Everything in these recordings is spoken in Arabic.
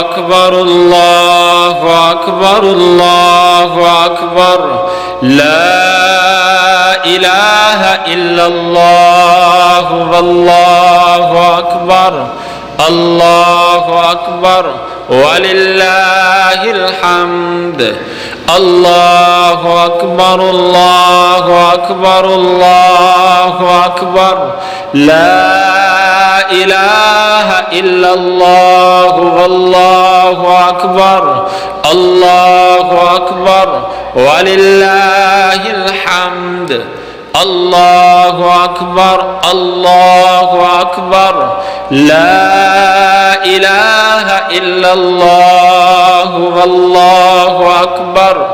أكبر الله أكبر الله أكبر لا إله إلا الله والله أكبر الله أكبر ولله الحمد الله أكبر الله أكبر الله أكبر لا إله إلا الله والله أكبر الله أكبر ولله الحمد الله أكبر الله أكبر لا إله إلا الله والله أكبر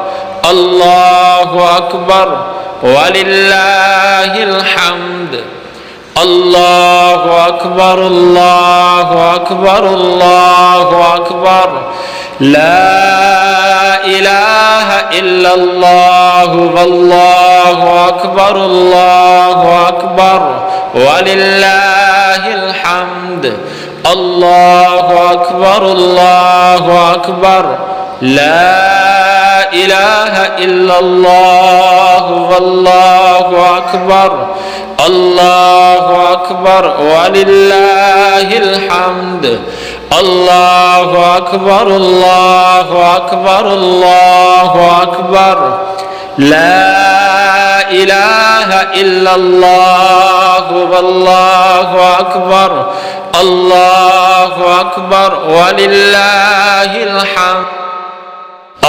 الله أكبر ولله الحمد الله أكبر الله أكبر الله أكبر لا إله إلا الله والله أكبر الله أكبر ولله الحمد الله أكبر الله أكبر لا إله إلا الله والله أكبر الله أكبر ولله الحمد الله أكبر الله أكبر الله أكبر لا إله إلا الله والله أكبر الله أكبر ولله الحمد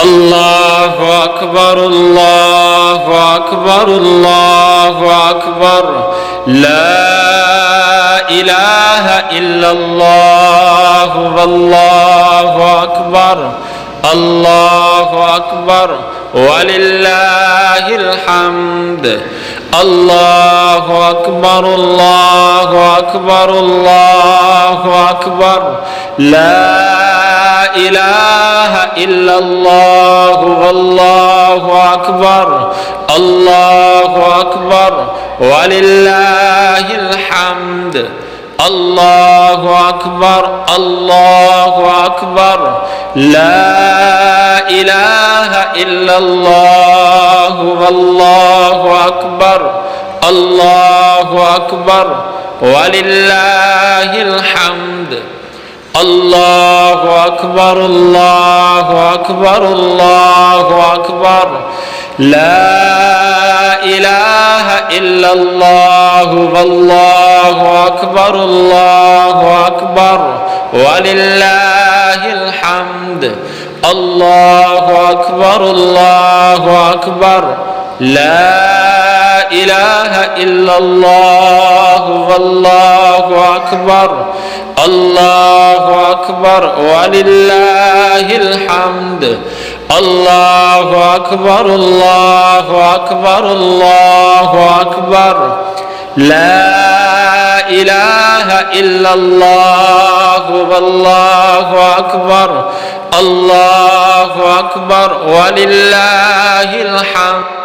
الله أكبر الله أكبر الله أكبر لا إله إلا الله والله أكبر الله أكبر ولله الحمد الله أكبر الله أكبر الله أكبر لا إله إلا الله والله أكبر الله أكبر ولله الحمد الله أكبر الله أكبر لا إله إلا الله والله أكبر الله أكبر ولله الحمد الله أكبر الله أكبر الله أكبر لا إله إلا الله والله أكبر الله أكبر ولله الحمد الله أكبر الله أكبر لا إله إلا الله والله أكبر الله أكبر ولله الحمد الله أكبر الله أكبر الله أكبر لا إله إلا الله والله أكبر الله أكبر ولله الحمد